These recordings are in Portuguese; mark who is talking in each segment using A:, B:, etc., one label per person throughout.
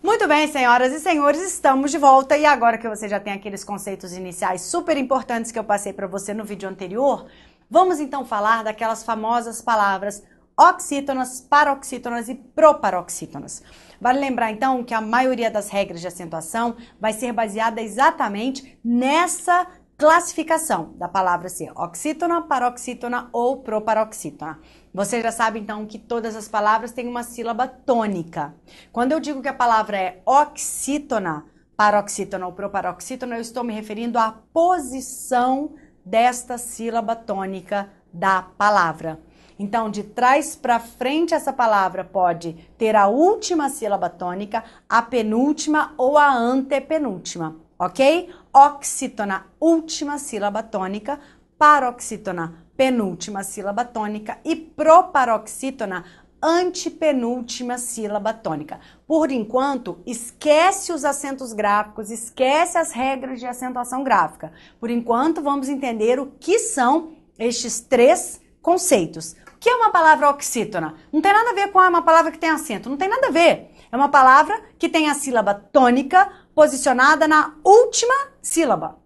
A: Muito bem, senhoras e senhores, estamos de volta e agora que você já tem aqueles conceitos iniciais super importantes que eu passei para você no vídeo anterior, vamos então falar daquelas famosas palavras oxítonas, paroxítonas e proparoxítonas. Vale lembrar então que a maioria das regras de acentuação vai ser baseada exatamente nessa classificação da palavra ser oxítona, paroxítona ou proparoxítona. Você já sabe então que todas as palavras têm uma sílaba tônica. Quando eu digo que a palavra é oxítona, paroxítona ou proparoxítona, eu estou me referindo à posição desta sílaba tônica da palavra. Então, de trás para frente, essa palavra pode ter a última sílaba tônica, a penúltima ou a antepenúltima, ok? Oxítona, última sílaba tônica, paroxítona, penúltima sílaba tônica e proparoxítona, antepenúltima sílaba tônica. Por enquanto, esquece os acentos gráficos, esquece as regras de acentuação gráfica. Por enquanto, vamos entender o que são estes três conceitos. O que é uma palavra oxítona? Não tem nada a ver com uma palavra que tem acento, não tem nada a ver. É uma palavra que tem a sílaba tônica posicionada na última sílaba.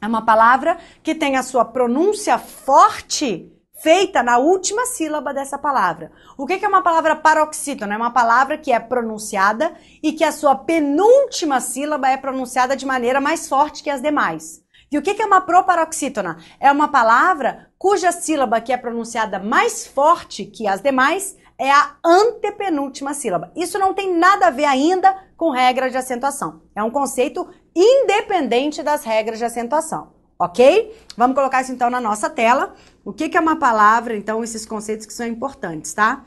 A: É uma palavra que tem a sua pronúncia forte feita na última sílaba dessa palavra. O que é uma palavra paroxítona? É uma palavra que é pronunciada e que a sua penúltima sílaba é pronunciada de maneira mais forte que as demais. E o que é uma proparoxítona? É uma palavra cuja sílaba que é pronunciada mais forte que as demais é a antepenúltima sílaba. Isso não tem nada a ver ainda com regras de acentuação. É um conceito independente das regras de acentuação, ok? Vamos colocar isso então na nossa tela. O que é uma palavra? Então, esses conceitos que são importantes, tá?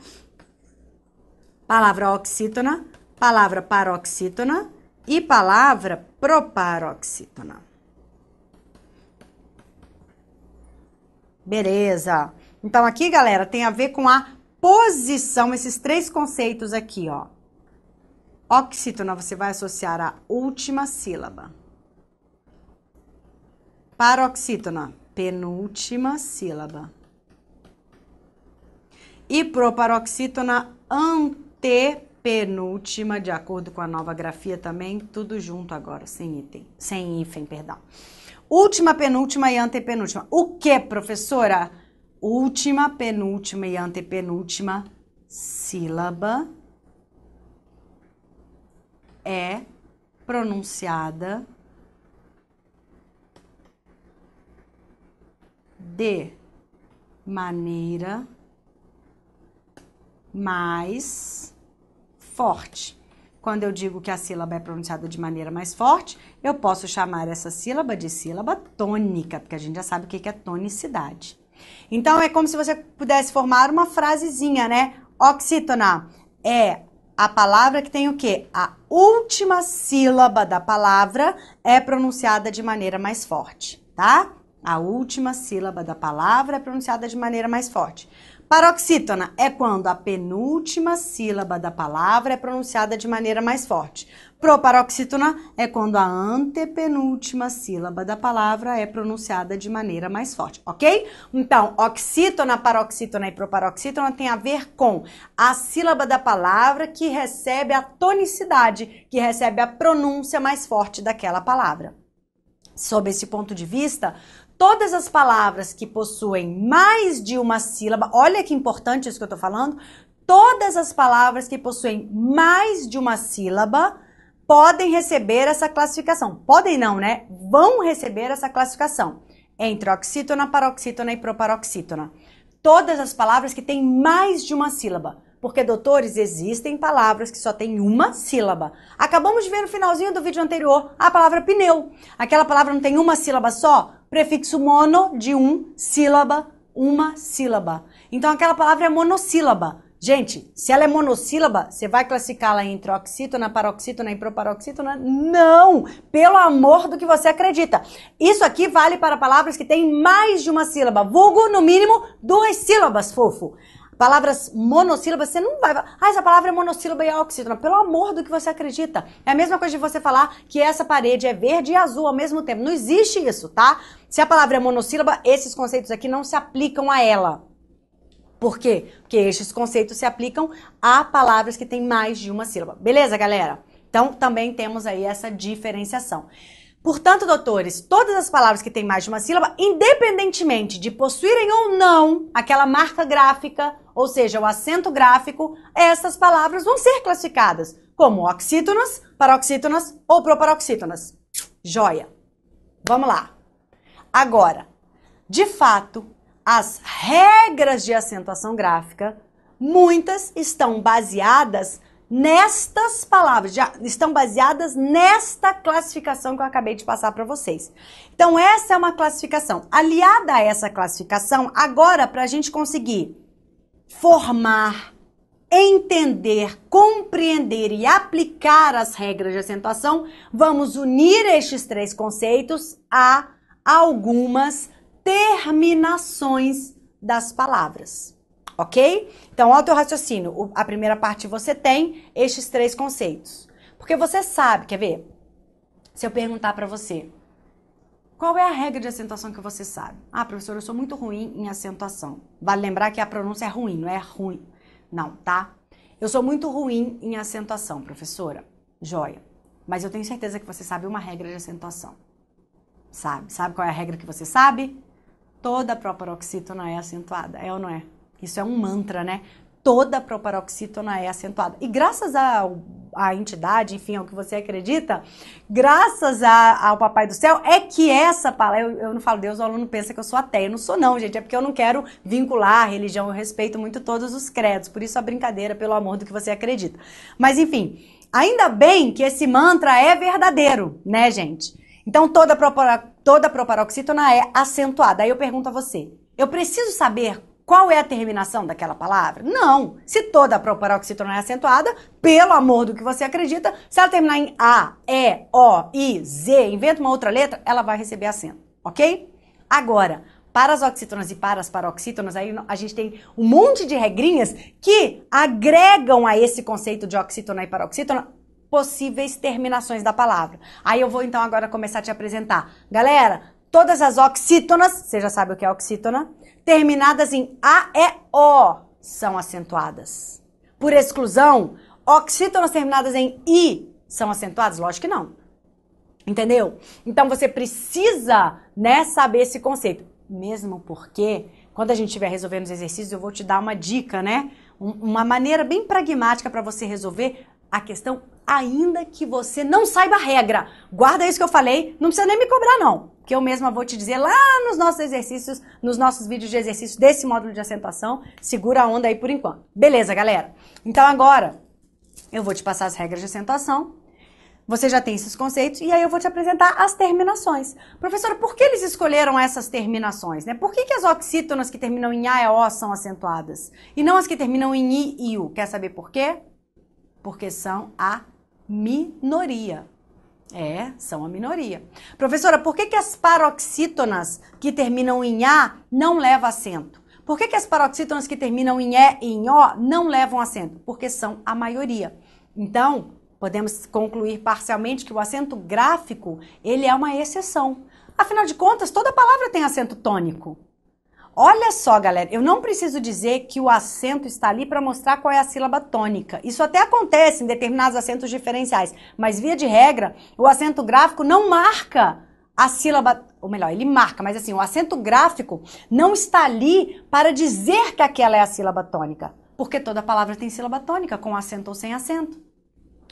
A: Palavra oxítona, palavra paroxítona e palavra proparoxítona. Beleza. Então aqui, galera, tem a ver com a posição, esses três conceitos aqui, ó. Oxítona, você vai associar a última sílaba. Paroxítona, penúltima sílaba. E proparoxítona, antepenúltima, de acordo com a nova grafia também, tudo junto agora, sem hífen, perdão. Última, penúltima e antepenúltima. O que, professora? Última, penúltima e antepenúltima sílaba é pronunciada de maneira mais forte. Quando eu digo que a sílaba é pronunciada de maneira mais forte, eu posso chamar essa sílaba de sílaba tônica, porque a gente já sabe o que é tonicidade. Então, é como se você pudesse formar uma frasezinha, né? Oxítona é a palavra que tem o quê? A última sílaba da palavra é pronunciada de maneira mais forte, tá? A última sílaba da palavra é pronunciada de maneira mais forte. Paroxítona é quando a penúltima sílaba da palavra é pronunciada de maneira mais forte. Proparoxítona é quando a antepenúltima sílaba da palavra é pronunciada de maneira mais forte, ok? Então, oxítona, paroxítona e proparoxítona tem a ver com a sílaba da palavra que recebe a tonicidade, que recebe a pronúncia mais forte daquela palavra. Sob esse ponto de vista, todas as palavras que possuem mais de uma sílaba, olha que importante isso que eu tô falando, todas as palavras que possuem mais de uma sílaba podem receber essa classificação. Podem não, né? Vão receber essa classificação entre oxítona, paroxítona e proparoxítona. Todas as palavras que têm mais de uma sílaba. Porque, doutores, existem palavras que só têm uma sílaba. Acabamos de ver no finalzinho do vídeo anterior a palavra pneu. Aquela palavra não tem uma sílaba só? Prefixo mono, de sílaba, uma sílaba. Então, aquela palavra é monossílaba. Gente, se ela é monossílaba, você vai classificá-la entre oxítona, paroxítona e proparoxítona? Não! Pelo amor do que você acredita. Isso aqui vale para palavras que têm mais de uma sílaba. Vulgo, no mínimo, 2 sílabas, fofo. Palavras monossílabas, você não vai... Ah, essa palavra é monossílaba e é oxítona. Pelo amor do que você acredita. É a mesma coisa de você falar que essa parede é verde e azul ao mesmo tempo. Não existe isso, tá? Se a palavra é monossílaba, esses conceitos aqui não se aplicam a ela. Por quê? Porque estes conceitos se aplicam a palavras que têm mais de uma sílaba. Beleza, galera? Então, também temos aí essa diferenciação. Portanto, doutores, todas as palavras que têm mais de uma sílaba, independentemente de possuírem ou não aquela marca gráfica, ou seja, o acento gráfico, essas palavras vão ser classificadas como oxítonas, paroxítonas ou proparoxítonas. Joia! Vamos lá. Agora, de fato, as regras de acentuação gráfica, muitas estão baseadas nestas palavras, já estão baseadas nesta classificação que eu acabei de passar para vocês. Então, essa é uma classificação. Aliada a essa classificação, agora, para a gente conseguir formar, entender, compreender e aplicar as regras de acentuação, vamos unir estes três conceitos a algumas terminações das palavras. Ok? Então, ao teu raciocínio, a primeira parte você tem estes três conceitos. Porque você sabe, quer ver? Se eu perguntar para você, qual é a regra de acentuação que você sabe? Ah, professor, eu sou muito ruim em acentuação. Vale lembrar que a pronúncia é ruim, não é ruim. Não, tá? Eu sou muito ruim em acentuação, professora. Joia. Mas eu tenho certeza que você sabe uma regra de acentuação. Sabe? Sabe qual é a regra que você sabe? Toda proparoxítona é acentuada, é ou não é? Isso é um mantra, né? Toda proparoxítona é acentuada. E graças à entidade, enfim, ao que você acredita, graças ao Papai do Céu, é que essa palavra, eu não falo Deus, o aluno pensa que eu sou ateia. Eu não sou não, gente, é porque eu não quero vincular a religião, eu respeito muito todos os credos, por isso a brincadeira, pelo amor do que você acredita. Mas enfim, ainda bem que esse mantra é verdadeiro, né, gente? Então toda proparoxítona é acentuada. Aí eu pergunto a você, eu preciso saber qual é a terminação daquela palavra? Não. Se toda a proparoxítona é acentuada, pelo amor do que você acredita, se ela terminar em A, E, O, I, Z, inventa uma outra letra, ela vai receber acento, ok? Agora, para as oxítonas e para as paroxítonas, aí a gente tem um monte de regrinhas que agregam a esse conceito de oxítona e paroxítona possíveis terminações da palavra. Aí eu vou então agora começar a te apresentar. Galera, todas as oxítonas, você já sabe o que é oxítona, terminadas em A, E, O são acentuadas. Por exclusão, oxítonas terminadas em I são acentuadas? Lógico que não. Entendeu? Então você precisa, né, saber esse conceito. Mesmo porque, quando a gente estiver resolvendo os exercícios, eu vou te dar uma dica, né? Uma maneira bem pragmática para você resolver a questão, ainda que você não saiba a regra. Guarda isso que eu falei, não precisa nem me cobrar não, que eu mesma vou te dizer lá nos nossos exercícios, nos nossos vídeos de exercício desse módulo de acentuação. Segura a onda aí por enquanto. Beleza, galera? Então agora eu vou te passar as regras de acentuação. Você já tem esses conceitos e aí eu vou te apresentar as terminações. Professora, por que eles escolheram essas terminações, né? Por que as oxítonas que terminam em A e O são acentuadas e não as que terminam em I e U? Quer saber por quê? Porque são a minoria. São a minoria. Professora, por que as paroxítonas que terminam em A não levam acento? Por que as paroxítonas que terminam em E e em O não levam acento? Porque são a maioria. Então, podemos concluir parcialmente que o acento gráfico, ele é uma exceção. Afinal de contas, toda palavra tem acento tônico. Olha só, galera, eu não preciso dizer que o acento está ali para mostrar qual é a sílaba tônica. Isso até acontece em determinados acentos diferenciais, mas via de regra, o acento gráfico não marca a sílaba, ou melhor, ele marca, mas assim, o acento gráfico não está ali para dizer que aquela é a sílaba tônica, porque toda palavra tem sílaba tônica, com acento ou sem acento.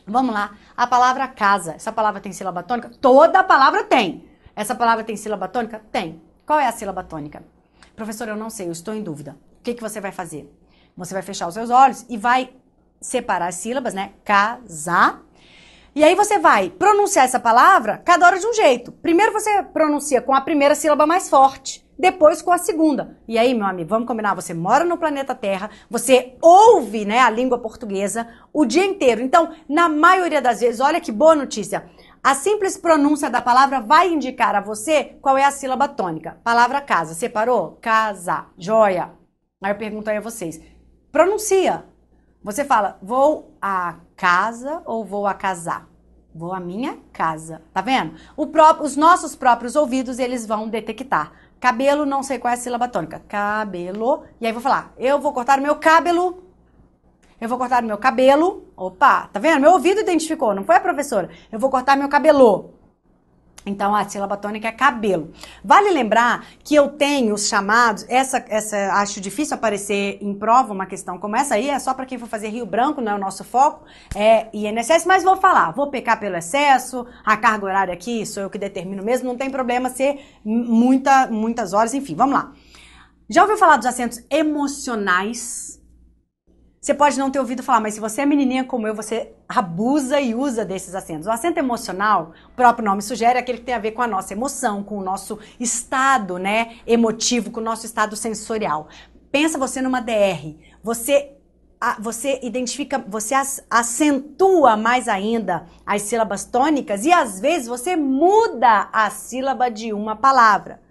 A: Vamos lá, a palavra casa, essa palavra tem sílaba tônica? Toda palavra tem. Essa palavra tem sílaba tônica? Tem. Qual é a sílaba tônica? Professor, eu não sei, eu estou em dúvida. O que você vai fazer? Você vai fechar os seus olhos e vai separar as sílabas, né? Casa. E aí você vai pronunciar essa palavra cada hora de um jeito. Primeiro você pronuncia com a primeira sílaba mais forte, depois com a segunda. E aí, meu amigo, vamos combinar, você mora no planeta Terra, você ouve, né, a língua portuguesa o dia inteiro. Então, na maioria das vezes, olha que boa notícia, a simples pronúncia da palavra vai indicar a você qual é a sílaba tônica. Palavra casa, separou? Casa, joia. Aí eu pergunto aí a vocês, pronuncia. Você fala, vou a casa ou vou a casar? Vou à minha casa, tá vendo? Os nossos próprios ouvidos, eles vão detectar. Cabelo, não sei qual é a sílaba tônica. Cabelo. E aí vou falar, eu vou cortar o meu cabelo. Eu vou cortar meu cabelo. Opa, tá vendo? Meu ouvido identificou, não foi a professora. Eu vou cortar meu cabelo. Então, a sílaba tônica é cabelo. Vale lembrar que eu tenho os chamados, essa acho difícil aparecer em prova uma questão como essa aí, é só para quem for fazer Rio Branco, não é o nosso foco, é INSS, mas vou falar, vou pecar pelo excesso, a carga horária aqui sou eu que determino mesmo, não tem problema ser muitas horas, enfim, vamos lá. Já ouviu falar dos acentos emocionais? Você pode não ter ouvido falar, mas se você é menininha como eu, você abusa e usa desses acentos. O acento emocional, o próprio nome sugere, é aquele que tem a ver com a nossa emoção, com o nosso estado, né, emotivo, com o nosso estado sensorial. Pensa você numa DR. Você identifica, você acentua mais ainda as sílabas tônicas e às vezes você muda a sílaba de uma palavra.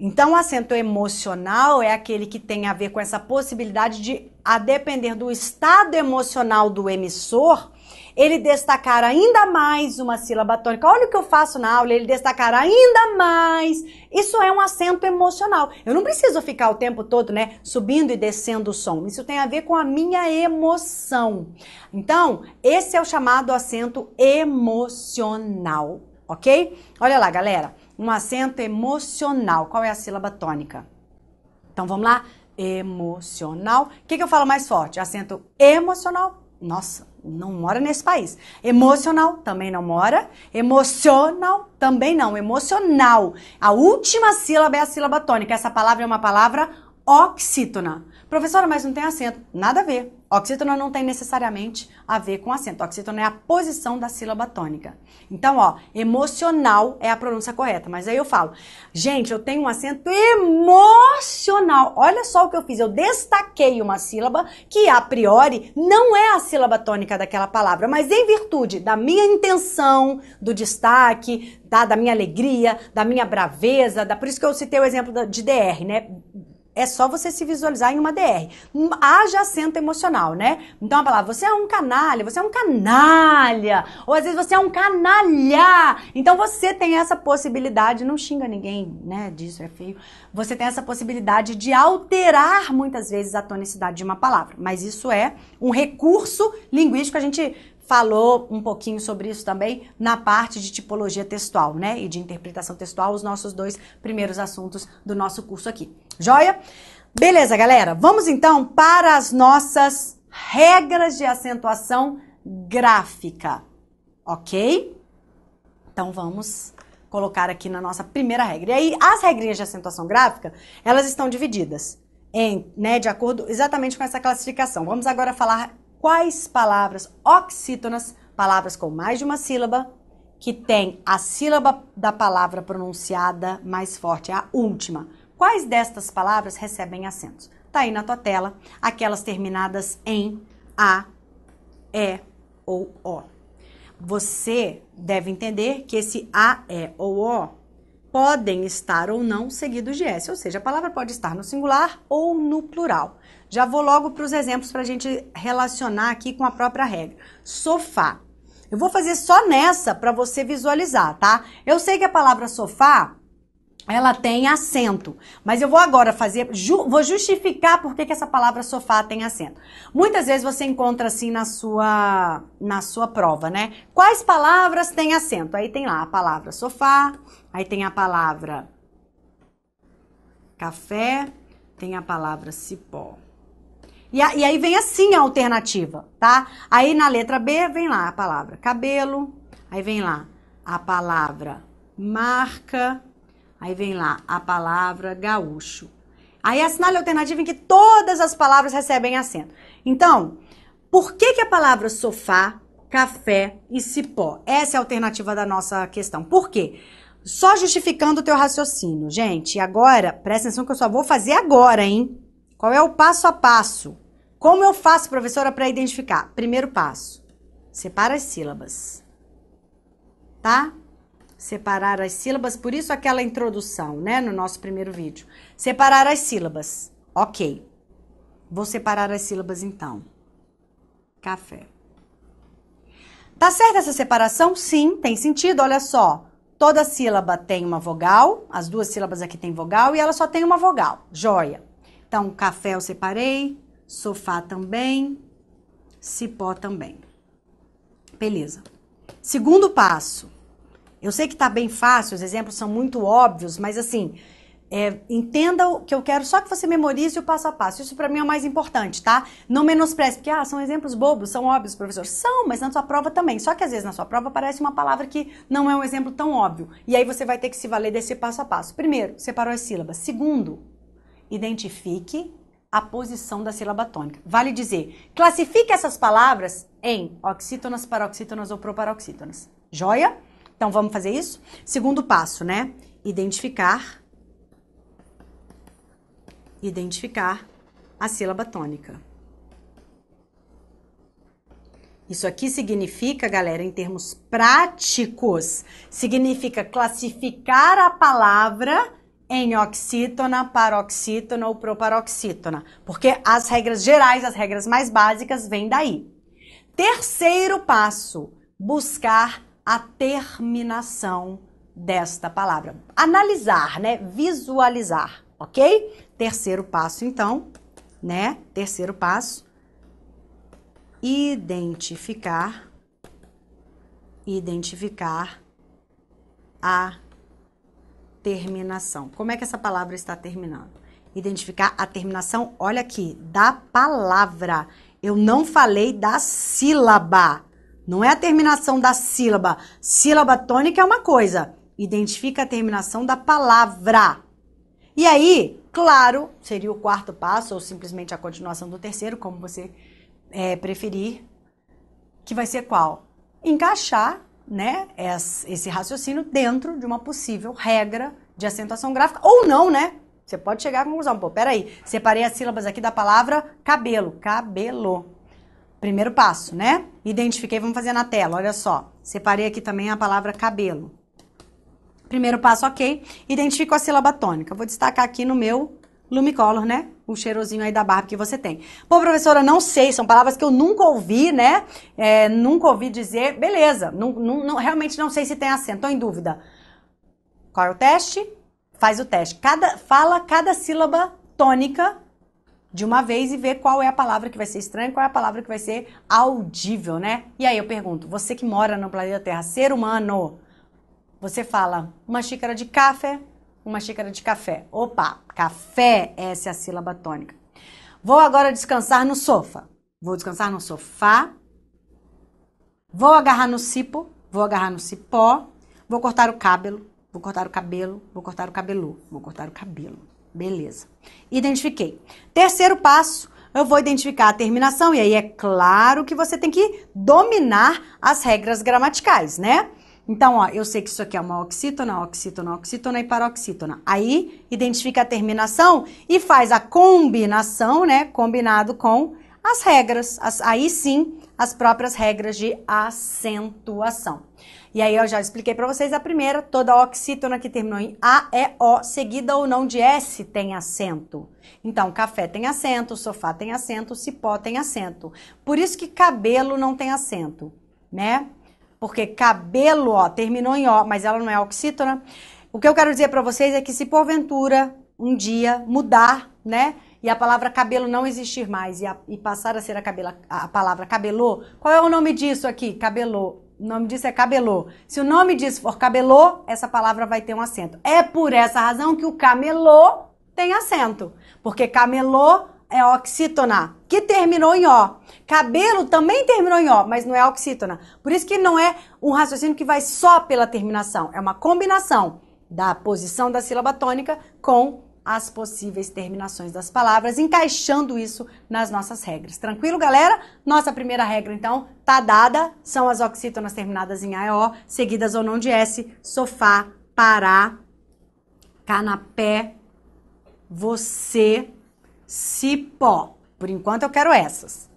A: Então, o acento emocional é aquele que tem a ver com essa possibilidade de, a depender do estado emocional do emissor, ele destacar ainda mais uma sílaba tônica. Olha o que eu faço na aula, ele destacar ainda mais. Isso é um acento emocional. Eu não preciso ficar o tempo todo, né, subindo e descendo o som. Isso tem a ver com a minha emoção. Então, esse é o chamado acento emocional, ok? Olha lá, galera. Um acento emocional. Qual é a sílaba tônica? Então, vamos lá. Emocional. O que eu falo mais forte? Acento emocional. Nossa, não mora nesse país. Emocional, também não mora. Emocional, também não. Emocional. A última sílaba é a sílaba tônica. Essa palavra é uma palavra oxítona. Professora, mas não tem acento. Nada a ver. Oxítona não tem necessariamente a ver com acento. Oxítona é a posição da sílaba tônica. Então, ó, emocional é a pronúncia correta. Mas aí eu falo, gente, eu tenho um acento emocional. Olha só o que eu fiz. Eu destaquei uma sílaba que, a priori, não é a sílaba tônica daquela palavra. Mas em virtude da minha intenção, do destaque, da minha alegria, da minha braveza, por isso que eu citei o exemplo de DR, né? É só você se visualizar em uma DR. Haja acento emocional, né? Então a palavra, você é um canalha, você é um canalha. Ou às vezes você é um canalha. Então você tem essa possibilidade, não xinga ninguém, né? Disso é feio. Você tem essa possibilidade de alterar muitas vezes a tonicidade de uma palavra. Mas isso é um recurso linguístico, a gente falou um pouquinho sobre isso também na parte de tipologia textual, né? E de interpretação textual, os nossos 2 primeiros assuntos do nosso curso aqui. Joia? Beleza, galera? Vamos então para as nossas regras de acentuação gráfica, ok? Então vamos colocar aqui na nossa primeira regra. E aí, as regrinhas de acentuação gráfica, elas estão divididas de acordo exatamente com essa classificação. Vamos agora falar quais palavras oxítonas, palavras com mais de uma sílaba, que tem a sílaba da palavra pronunciada mais forte, a última. Quais destas palavras recebem acentos? Tá aí na tua tela, aquelas terminadas em A, E ou O. Você deve entender que esse A, E ou O podem estar ou não seguidos de S, ou seja, a palavra pode estar no singular ou no plural. Já vou logo para os exemplos para a gente relacionar aqui com a própria regra. Sofá. Eu vou fazer só nessa para você visualizar, tá? Eu sei que a palavra sofá, ela tem acento, mas eu vou agora vou justificar por que essa palavra sofá tem acento. Muitas vezes você encontra assim na sua prova, né? Quais palavras têm acento? Aí tem lá a palavra sofá, aí tem a palavra café, tem a palavra cipó. E aí vem assim a alternativa, tá? Aí na letra B vem lá a palavra cabelo, aí vem lá a palavra marca, aí vem lá a palavra gaúcho. Aí assinale a alternativa em que todas as palavras recebem acento. Então, por que a palavra sofá, café e cipó? Essa é a alternativa da nossa questão. Por quê? Só justificando o teu raciocínio. Gente, agora, presta atenção que eu só vou fazer agora, hein? Qual é o passo a passo? Como eu faço, professora, para identificar? Primeiro passo, separa as sílabas, tá? Separar as sílabas, por isso aquela introdução, né, no nosso primeiro vídeo. Separar as sílabas, ok. Vou separar as sílabas então. Café. Tá certa essa separação? Sim, tem sentido, olha só. Toda sílaba tem uma vogal, as 2 sílabas aqui tem vogal e ela só tem uma vogal, joia. Então, café eu separei, sofá também, cipó também. Beleza. Segundo passo. Eu sei que tá bem fácil, os exemplos são muito óbvios, mas assim, entenda o que eu quero, só que você memorize o passo a passo. Isso pra mim é o mais importante, tá? Não menospreze, porque são exemplos bobos, são óbvios, professor. São, mas na sua prova também. Só que às vezes na sua prova aparece uma palavra que não é um exemplo tão óbvio. E aí você vai ter que se valer desse passo a passo. Primeiro, separou as sílabas. Segundo, identifique a posição da sílaba tônica. Vale dizer, classifique essas palavras em oxítonas, paroxítonas ou proparoxítonas. Joia? Então, vamos fazer isso? Segundo passo, né? Identificar a sílaba tônica. Isso aqui significa, galera, em termos práticos, significa classificar a palavra em oxítona, paroxítona ou proparoxítona. Porque as regras gerais, as regras mais básicas, vêm daí. Terceiro passo, buscar a terminação desta palavra. Analisar, né? Visualizar, ok? Terceiro passo, então, né? Terceiro passo, identificar a terminação. Como é que essa palavra está terminando? Identificar a terminação, olha aqui, da palavra. Eu não falei da sílaba. Não é a terminação da sílaba. Sílaba tônica é uma coisa. Identifica a terminação da palavra. E aí, claro, seria o quarto passo, ou simplesmente a continuação do terceiro, como você preferir, que vai ser qual? Encaixar, né, esse raciocínio dentro de uma possível regra de acentuação gráfica, ou não, né? Você pode chegar à conclusão, pô, peraí, separei as sílabas aqui da palavra cabelo, cabelo. Primeiro passo, né? Identifiquei, vamos fazer na tela, olha só. Separei aqui também a palavra cabelo. Primeiro passo, ok. Identifico a sílaba tônica. Vou destacar aqui no meu Lumicolor, né? O cheirosinho aí da Barbie que você tem. Pô, professora, não sei, são palavras que eu nunca ouvi, né? Nunca ouvi dizer. Beleza, realmente não sei se tem acento, tô em dúvida. Qual é o teste? Faz o teste. Fala cada sílaba tônica de uma vez e vê qual é a palavra que vai ser estranha e qual é a palavra que vai ser audível, né? E aí eu pergunto, você que mora no planeta Terra, ser humano, você fala uma xícara de café, uma xícara de café. Opa, café, essa é a sílaba tônica. Vou agora descansar no sofá. Vou descansar no sofá. Vou agarrar no cipo, vou agarrar no cipó. Vou cortar o cabelo, vou cortar o cabelo, vou cortar o cabelo, vou cortar o cabelo. Beleza. Identifiquei. Terceiro passo, eu vou identificar a terminação. E aí é claro que você tem que dominar as regras gramaticais, né? Então, ó, eu sei que isso aqui é uma oxítona, oxítona, oxítona e paroxítona. Aí, identifica a terminação e faz a combinação, né? Combinado com as regras. Aí sim, as próprias regras de acentuação. E aí eu já expliquei para vocês a primeira, toda oxítona que terminou em A, E, O, seguida ou não de S tem acento. Então, café tem acento, sofá tem acento, cipó tem acento. Por isso que cabelo não tem acento, né? Porque cabelo, ó, terminou em O, mas ela não é oxítona. O que eu quero dizer para vocês é que se porventura um dia mudar, né? E a palavra cabelo não existir mais e passar a ser a palavra cabelô, qual é o nome disso aqui? Cabelô. O nome disso é cabelô. Se o nome disso for cabelô, essa palavra vai ter um acento. É por essa razão que o camelô tem acento. Porque camelô é oxítona, que terminou em O. Cabelo também terminou em O, mas não é oxítona. Por isso que não é um raciocínio que vai só pela terminação. É uma combinação da posição da sílaba tônica com as possíveis terminações das palavras, encaixando isso nas nossas regras. Tranquilo, galera? Nossa primeira regra, então, tá dada. São as oxítonas terminadas em A e O, seguidas ou não de S, sofá, parar, canapé, você, cipó. Por enquanto eu quero essas.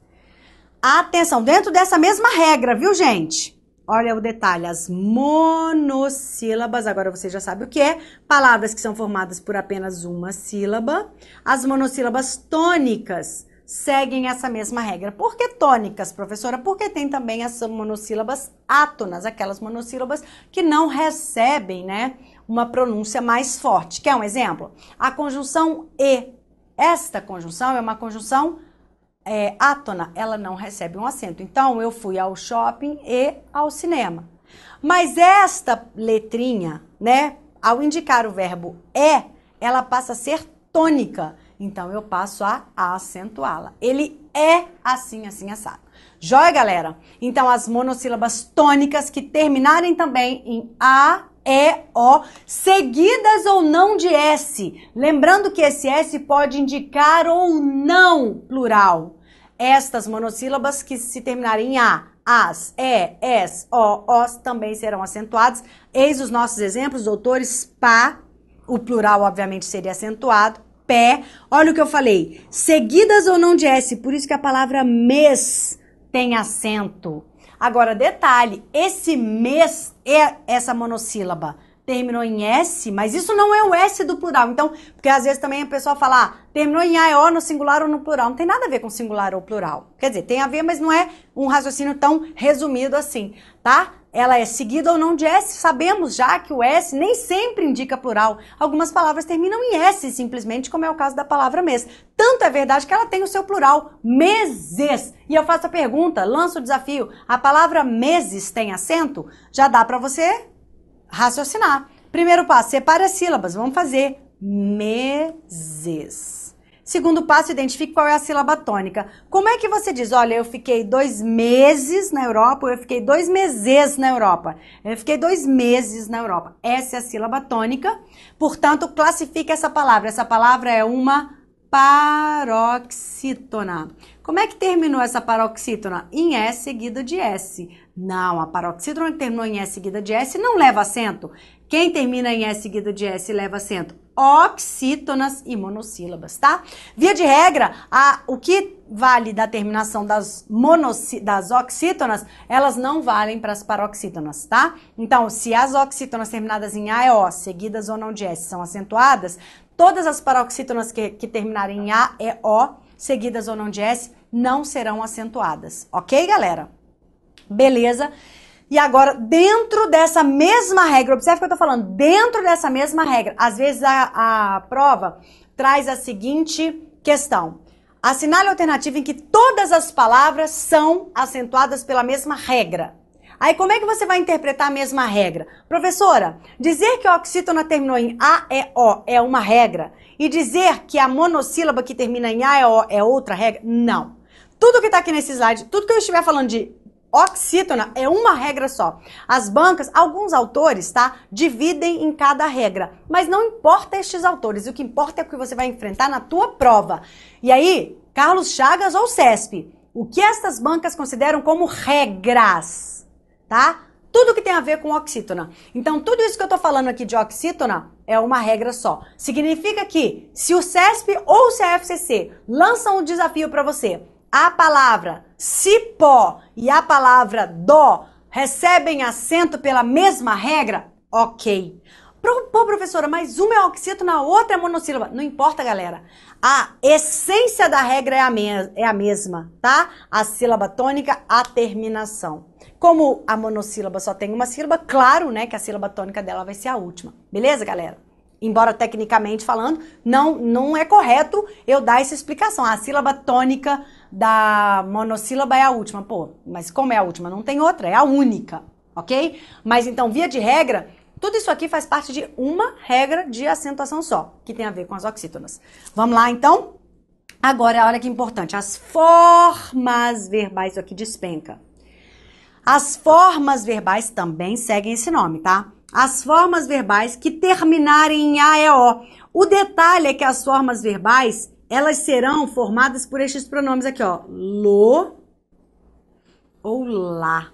A: Atenção, dentro dessa mesma regra, viu, gente? Olha o detalhe, as monossílabas, agora você já sabe o que é, palavras que são formadas por apenas uma sílaba. As monossílabas tônicas seguem essa mesma regra. Por que tônicas, professora? Porque tem também as monossílabas átonas, aquelas monossílabas que não recebem, né, uma pronúncia mais forte. Quer um exemplo? A conjunção E. Esta conjunção é uma conjunção átona, ela não recebe um acento. Então, eu fui ao shopping e ao cinema. Mas esta letrinha, né, ao indicar o verbo ela passa a ser tônica. Então, eu passo a acentuá-la. Ele é assim, assim, assado. Joia, galera? Então, as monossílabas tônicas que terminarem também em A, E, O, seguidas ou não de S. Lembrando que esse S pode indicar ou não plural. Estas monossílabas que se terminarem em A, as, es, os também serão acentuados. Eis os nossos exemplos, doutores, pá, o plural obviamente seria acentuado, pé, olha o que eu falei, seguidas ou não de S, por isso que a palavra mês tem acento. Agora, detalhe, esse mês é essa monossílaba. Terminou em S, mas isso não é o S do plural. Então, porque às vezes também o pessoal fala, terminou em A e O no singular ou no plural. Não tem nada a ver com singular ou plural. Quer dizer, tem a ver, mas não é um raciocínio tão resumido assim, tá? Ela é seguida ou não de S. Sabemos já que o S nem sempre indica plural. Algumas palavras terminam em S, simplesmente, como é o caso da palavra mês. Tanto é verdade que ela tem o seu plural, meses. E eu faço a pergunta, lanço o desafio, a palavra meses tem acento? Já dá para você raciocinar. Primeiro passo, separe as sílabas. Vamos fazer meses. Segundo passo, identifique qual é a sílaba tônica. Como é que você diz? Olha, eu fiquei 2 meses na Europa, ou eu fiquei 2 meses na Europa. Eu fiquei 2 meses na Europa. Essa é a sílaba tônica. Portanto, classifique essa palavra. Essa palavra é uma paroxítona. Como é que terminou essa paroxítona? Em S seguida de S. Não, a paroxítona que terminou em S seguida de S não leva acento. Quem termina em S seguida de S leva acento? Oxítonas e monossílabas, tá? Via de regra, o que vale da terminação das oxítonas, elas não valem para as paroxítonas, tá? Então, se as oxítonas terminadas em A e O, seguidas ou não de S, são acentuadas, todas as paroxítonas que terminarem em A e O, seguidas ou não de S, não serão acentuadas. Ok, galera? Beleza? E agora, dentro dessa mesma regra, observe o que eu tô falando, dentro dessa mesma regra, às vezes a prova traz a seguinte questão. Assinale a alternativa em que todas as palavras são acentuadas pela mesma regra. Aí, como é que você vai interpretar a mesma regra? Professora, dizer que a oxítona terminou em A, E, O é uma regra e dizer que a monossílaba que termina em A, E, O é outra regra? Não. Tudo que tá aqui nesse slide, tudo que eu estiver falando de oxítona é uma regra só. As bancas, alguns autores, tá, dividem em cada regra. Mas não importa estes autores, o que importa é o que você vai enfrentar na tua prova. E aí, Carlos Chagas ou CESP, o que estas bancas consideram como regras, tá? Tudo que tem a ver com oxítona. Então, tudo isso que eu tô falando aqui de oxítona é uma regra só. Significa que se o CESP ou o CFCC lançam um desafio para você, a palavra cipó e a palavra dó recebem acento pela mesma regra? Ok. Pô, professora, mas uma é oxítona, a outra é monossílaba. Não importa, galera. A essência da regra é a mesma, tá? A sílaba tônica, a terminação. Como a monossílaba só tem uma sílaba, claro, né, que a sílaba tônica dela vai ser a última. Beleza, galera? Embora tecnicamente falando, não é correto eu dar essa explicação. A sílaba tônica da monossílaba é a última. Pô, mas como é a última? Não tem outra, é a única, ok? Mas então, via de regra, tudo isso aqui faz parte de uma regra de acentuação só, que tem a ver com as oxítonas. Vamos lá, então? Agora, olha que importante, as formas verbais, isso aqui despenca. As formas verbais também seguem esse nome, tá? As formas verbais que terminarem em A, E, O. O detalhe é que as formas verbais, elas serão formadas por estes pronomes aqui, ó. Lo ou lá.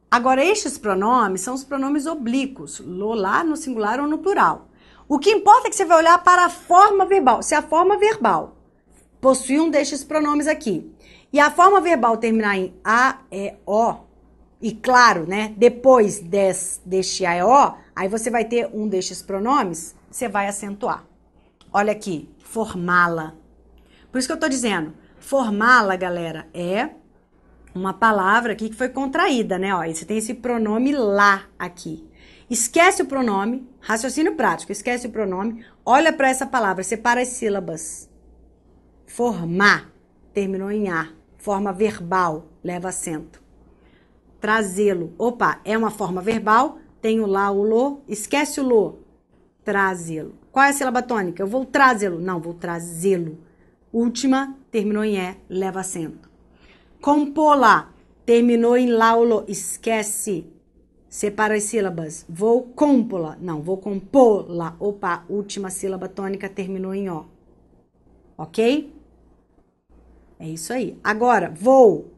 A: Agora, estes pronomes são os pronomes oblíquos. Lo, lá, no singular ou no plural. O que importa é que você vai olhar para a forma verbal. Se a forma verbal possui um destes pronomes aqui, e a forma verbal terminar em A, E, O, e claro, né, depois deste A, E, O, aí você vai ter um destes pronomes, você vai acentuar. Olha aqui, formá-la. Por isso que eu tô dizendo, formá-la, galera, é uma palavra aqui que foi contraída, né? Ó, você tem esse pronome lá aqui. Esquece o pronome, raciocínio prático, esquece o pronome, olha para essa palavra, separa as sílabas. Formar. terminou em A. Forma verbal, leva acento. Trazê-lo. Opa, é uma forma verbal, tem o lá, o lo, esquece o lo. Trazê-lo. Qual é a sílaba tônica? Eu vou trazê-lo. Não, vou trazê-lo. Última, terminou em E, leva acento. Compô-la, terminou em lá, o lo, esquece. Separa as sílabas. Vou compô-la. Não, vou compô-la. Opa, última sílaba tônica terminou em O. Ok? É isso aí. Agora, vou.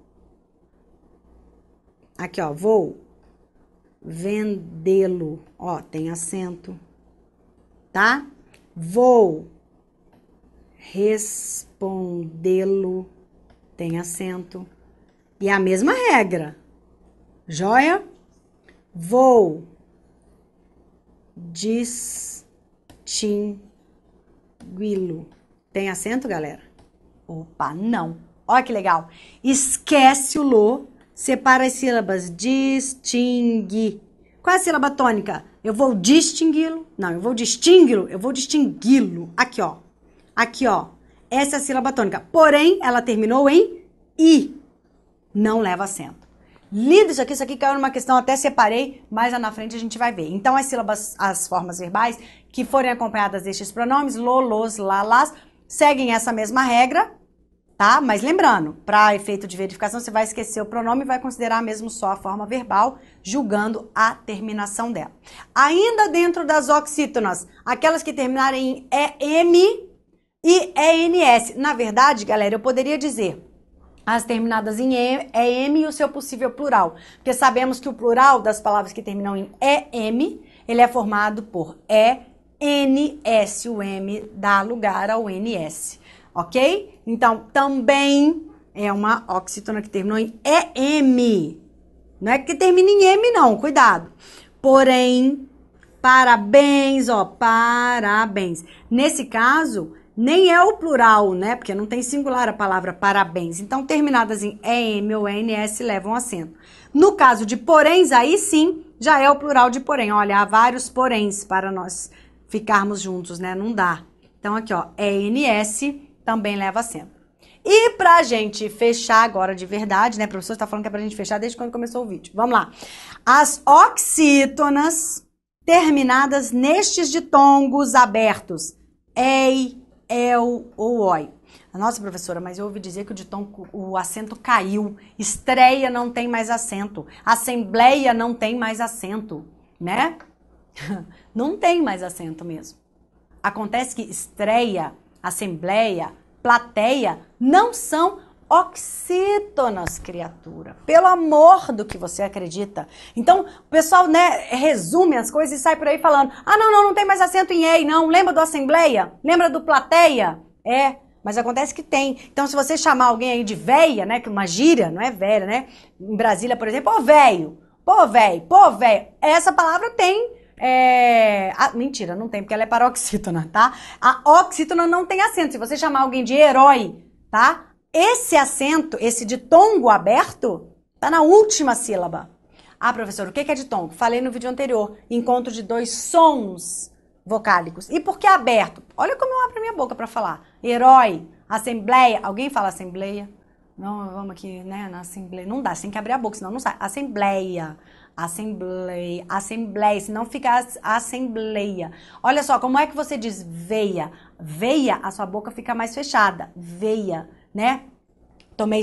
A: Aqui, ó, vou vendê-lo. Ó, tem acento. Tá? Vou respondê-lo. Tem acento. E é a mesma regra. Joia? Vou distingui-lo. Tem acento, galera? Opa, não. Olha que legal. Esquece o lo, separa as sílabas. Distingue. Qual é a sílaba tônica? Eu vou distingui-lo. Não, eu vou distingui-lo. Eu vou distingui-lo. Aqui, ó. Aqui, ó. Essa é a sílaba tônica. Porém, ela terminou em I. Não leva acento. Lindo isso aqui caiu numa questão, até separei, mas lá na frente a gente vai ver. Então, as sílabas, as formas verbais que forem acompanhadas destes pronomes, lo, los, lá, las, seguem essa mesma regra, tá? Mas lembrando, para efeito de verificação, você vai esquecer o pronome e vai considerar mesmo só a forma verbal, julgando a terminação dela. Ainda dentro das oxítonas, aquelas que terminarem em EM e ENS. Na verdade, galera, eu poderia dizer as terminadas em EM e o seu possível plural. Porque sabemos que o plural das palavras que terminam em EM, ele é formado por ENS. O M dá lugar ao NS. Ok? Então, também é uma oxítona que terminou em EM. Não é que termina em M, não. Cuidado. Porém, parabéns, ó. Parabéns. Nesse caso, nem é o plural, né? Porque não tem singular a palavra parabéns. Então, terminadas em EM ou ENS levam acento. No caso de poréns, aí sim, já é o plural de porém. Olha, há vários poréns para nós ficarmos juntos, né? Não dá. Então, aqui, ó, ENS também leva acento. E pra gente fechar agora de verdade, né? O professor está falando que é pra gente fechar desde quando começou o vídeo. Vamos lá. As oxítonas terminadas nestes ditongos abertos. Ei, el ou oi. Nossa, professora, mas eu ouvi dizer que o acento caiu. Estreia não tem mais acento. Assembleia não tem mais acento, né? Não tem mais acento mesmo. Acontece que estreia, assembleia, plateia não são oxítonas, criatura. Pelo amor do que você acredita. Então, o pessoal, né, resume as coisas e sai por aí falando: ah, não tem mais acento em ei, não. Lembra do assembleia? Lembra do plateia? É, mas acontece que tem. Então, se você chamar alguém aí de véia, né, que uma gíria, não é velha, né? Em Brasília, por exemplo, ô velho, pô velho, essa palavra tem. Mentira, não tem, porque ela é paroxítona, tá? A oxítona não tem acento. Se você chamar alguém de herói, tá? Esse acento, esse ditongo aberto, tá na última sílaba. Ah, professor, o que é ditongo? Falei no vídeo anterior. Encontro de dois sons vocálicos. E por que aberto? Olha como eu abro minha boca pra falar. Herói, assembleia. Alguém fala assembleia? Não, vamos aqui, né, na assembleia. Não dá, você tem que abrir a boca, senão não sai. Assembleia. Assembleia, senão fica assembleia. Olha só, como é que você diz veia? Veia, a sua boca fica mais fechada. Veia, né? Tomei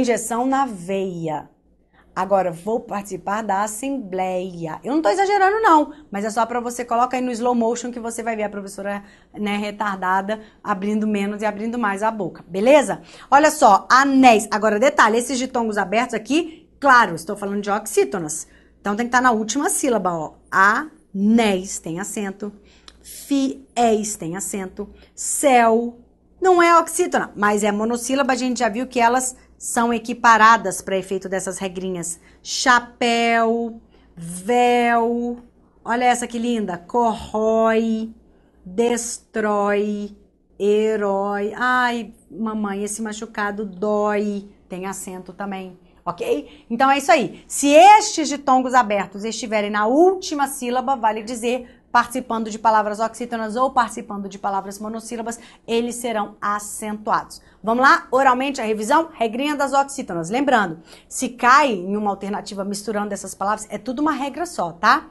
A: injeção na veia. Agora, vou participar da assembleia. Eu não tô exagerando, não, mas é só pra você, coloca aí no slow motion que você vai ver a professora, né, retardada, abrindo menos e abrindo mais a boca, beleza? Olha só, anéis. Agora, detalhe, esses ditongos abertos aqui, claro, estou falando de oxítonas. Então, tem que estar na última sílaba, ó. Anéis tem acento. Fiéis tem acento. Céu não é oxítona, mas é monossílaba. A gente já viu que elas são equiparadas para efeito dessas regrinhas. Chapéu, véu. Olha essa que linda. Corrói, destrói, herói. Ai, mamãe, esse machucado dói. Tem acento também. Ok? Então é isso aí. Se estes ditongos abertos estiverem na última sílaba, vale dizer participando de palavras oxítonas ou participando de palavras monossílabas, eles serão acentuados. Vamos lá? Oralmente a revisão? Regrinha das oxítonas. Lembrando, se cai em uma alternativa misturando essas palavras, é tudo uma regra só, tá?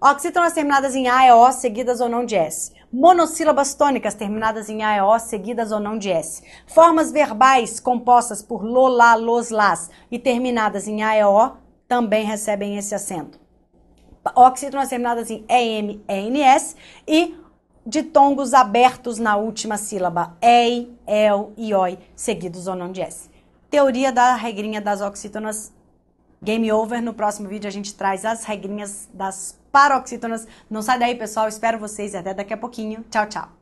A: Oxítonas terminadas em A e O, seguidas ou não de S. Monossílabas tônicas terminadas em A e O, seguidas ou não de S. Formas verbais compostas por lo, lá, los, las e terminadas em A e O também recebem esse acento. Oxítonas terminadas em EM, ENS e ditongos abertos na última sílaba, EI, EL e OI, seguidos ou não de S. Teoria da regrinha das oxítonas, game over. No próximo vídeo a gente traz as regrinhas das paroxítonas. Não sai daí, pessoal. Espero vocês e até daqui a pouquinho. Tchau, tchau.